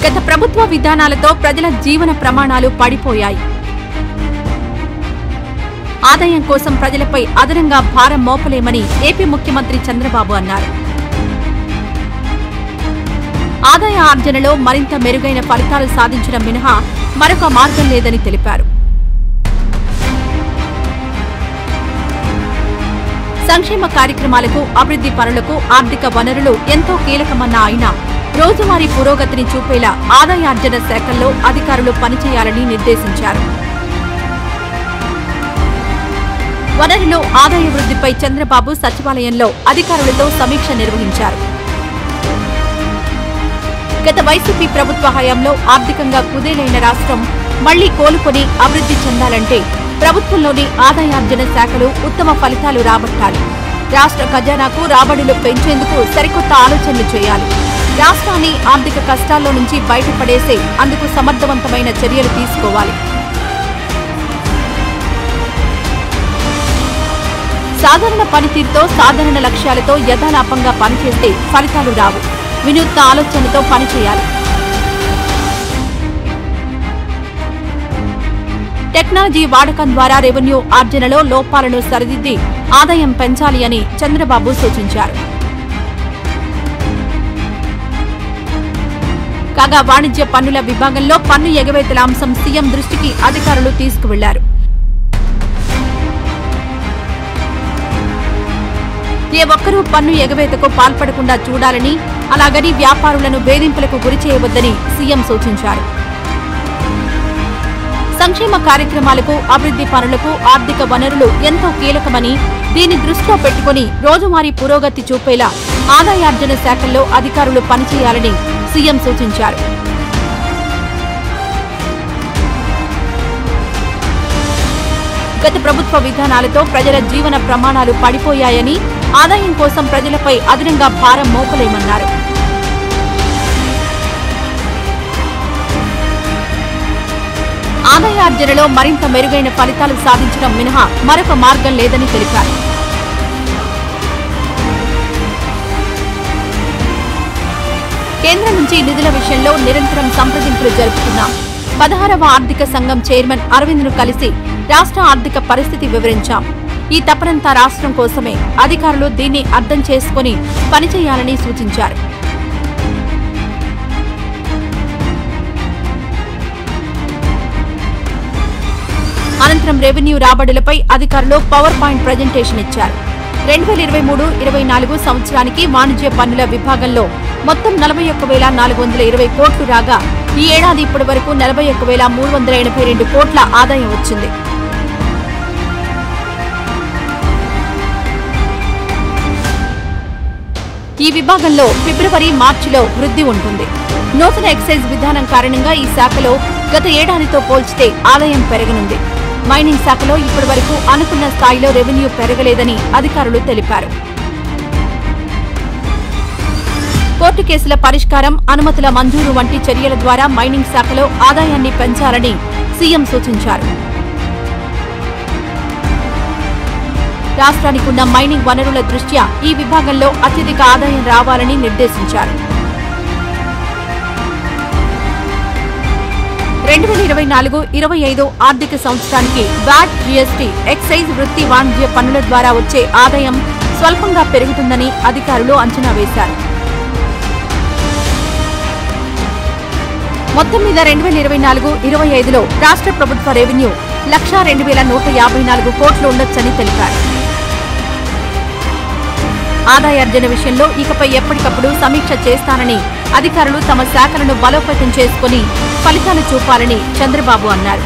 గత ప్రభుత్వ విధానాలతో ప్రజల జీవన ప్రమాణాలు పడిపోయాయి. ఆదాయం కోసం ప్రజలపై అదనంగా భారం మోపలేమని ఏపీ ముఖ్యమంత్రి చంద్రబాబు అన్నారు. ఆదాయ ఆర్జనలో మరింత మెరుగైన ఫలితాలు సాధించడం మినహా మరొక మార్గం లేదని తెలిపారు. సంక్షేమ కార్యక్రమాలకు, అభివృద్ధి పనులకు ఆర్థిక వనరులు ఎంతో కీలకమన్న ఆయన రోజువారీ పురోగతిని చూపేలా ఆదాయార్జన శాఖల్లో అధికారులు పనిచేయాలని నిర్దేశించారు. వనరులు ఆదాయ వృద్ధిపై చంద్రబాబు సచివాలయంలో అధికారులతో సమీక్ష నిర్వహించారు. గత వైసీపీ ప్రభుత్వ హయాంలో ఆర్థికంగా కుదేలైన రాష్ట్రం మళ్లీ కోలుకొని అభివృద్ధి చెందాలంటే ప్రభుత్వంలోని ఆదాయార్జన శాఖలు ఉత్తమ ఫలితాలు రాబట్టాలి. రాష్ట్ర ఖజానాకు రాబడులు పెంచేందుకు సరికొత్త ఆలోచనలు చేయాలి. రాష్ట్రాన్ని ఆర్థిక కష్టాల్లో నుంచి బయటపడేసే అందుకు సమర్థవంతమైన చర్యలు తీసుకోవాలి. సాధారణ పనితీరుతో, సాధారణ లక్ష్యాలతో యథాలాపంగా పనిచేస్తే ఫలితాలు రావు. వినూత్న ఆలోచనతో పనిచేయాలి. టెక్నాలజీ వాడకం ద్వారా రెవెన్యూ ఆర్జనలో లోపాలను సరిదిద్ది ఆదాయం పెంచాలి అని చంద్రబాబు సూచించారు. కాగా వాణిజ్య పన్నుల విభాగంలో పన్ను ఎగవేతల అంశం సీఎం దృష్టికి అధికారులు తీసుకువెళ్లారు. ఏ ఒక్కరూ పన్ను ఎగవేతకు పాల్పడకుండా చూడాలని, అలాగని వ్యాపారులను వేధింపులకు గురి చేయవద్దని సీఎం సూచించారు. సంక్షేమ కార్యక్రమాలకు, అభివృద్ధి పనులకు ఆర్థిక వనరులు ఎంతో కీలకమని, దీన్ని దృష్టిలో పెట్టుకుని రోజువారీ పురోగతి చూపేలా ఆదాయార్జన శాఖల్లో అధికారులు పనిచేయాలని సీఎం సూచించారు. గత ప్రభుత్వ విధానాలతో ప్రజల జీవన ప్రమాణాలు పడిపోయాయని, ఆదాయం కోసం ప్రజలపై అదనంగా భారం మోపలేమన్నారు. ఆదాయార్జనలో మరింత మెరుగైన ఫలితాలు సాధించడం మినహా మరొక మార్గం లేదని తెలిపారు. కేంద్రం నుంచి నిధుల విషయంలో నిరంతరం సంప్రదింపులు జరుపుతున్నాం. 16వ ఆర్థిక సంఘం చైర్మన్ అరవింద్ను కలిసి రాష్ట్ర ఆర్థిక పరిస్థితి వివరించాం. ఈ తపనంతా రాష్ట్రం కోసమే. అధికారులు దీన్ని అర్థం చేసుకుని పనిచేయాలని సూచించారు. అనంతరం రెవెన్యూ రాబడులపై అధికారులు పవర్ పాయింట్ ప్రజెంటేషన్ ఇచ్చారు. 2023-24 సంవత్సరానికి వాణిజ్య పన్నుల విభాగంలో మొత్తం 41,420 కోట్లు రాగా, ఈ ఏడాది ఇప్పటి వరకు 41,382 కోట్ల ఆదాయం వచ్చింది. ఈ విభాగంలో ఫిబ్రవరి, మార్చిలో వృద్ధి ఉంటుంది. నూతన ఎక్సైజ్ విధానం కారణంగా ఈ శాఖలో గత ఏడాదితో పోల్చితే ఆదాయం పెరగనుంది. మైనింగ్ శాఖలో ఇప్పటి వరకు అనుకున్న స్థాయిలో రెవెన్యూ పెరగలేదని అధికారులు తెలిపారు. కోర్టు కేసుల పరిష్కారం, అనుమతుల మంజూరు వంటి చర్యల ద్వారా మైనింగ్ శాఖలో ఆదాయాన్ని పెంచాలని సీఎం సూచించారు. రాష్ట్రానికి ఉన్న మైనింగ్ వనరుల దృష్ట్యా ఈ విభాగంలో అత్యధిక ఆదాయం రావాలని నిర్దేశించారు. 2024-25 ఆర్థిక సంవత్సరానికి వ్యాట్, జీఎస్టీ, ఎక్సైజ్, వృత్తి వాణిజ్య పన్నుల ద్వారా వచ్చే ఆదాయం స్వల్పంగా పెరుగుతుందని అధికారులు అంచనా వేశారు. మొత్తం మీద 2024-25లో రాష్ట్ర ప్రభుత్వ రెవెన్యూ 1,02,154 కోట్లు ఉండొచ్చని తెలిపారు. ఆదాయార్జన విషయంలో ఇకపై ఎప్పటికప్పుడు సమీక్ష చేస్తానని, అధికారులు తమ శాఖలను బలోపేతం చేసుకుని ఫలితాలు చూపాలని చంద్రబాబు అన్నారు.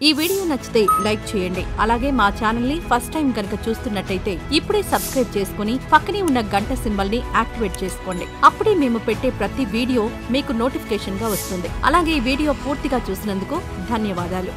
ఈ వీడియో నచ్చితే లైక్ చేయండి. అలాగే మా ఛానల్ ని ఫస్ట్ టైం కనుక చూస్తున్నట్టయితే ఇప్పుడే సబ్స్క్రైబ్ చేసుకుని పక్కనే ఉన్న గంట సింబల్ ని యాక్టివేట్ చేసుకోండి. అప్పుడే మేము పెట్టే ప్రతి వీడియో మీకు నోటిఫికేషన్ గా వస్తుంది. అలాగే ఈ వీడియో పూర్తిగా చూసినందుకు ధన్యవాదాలు.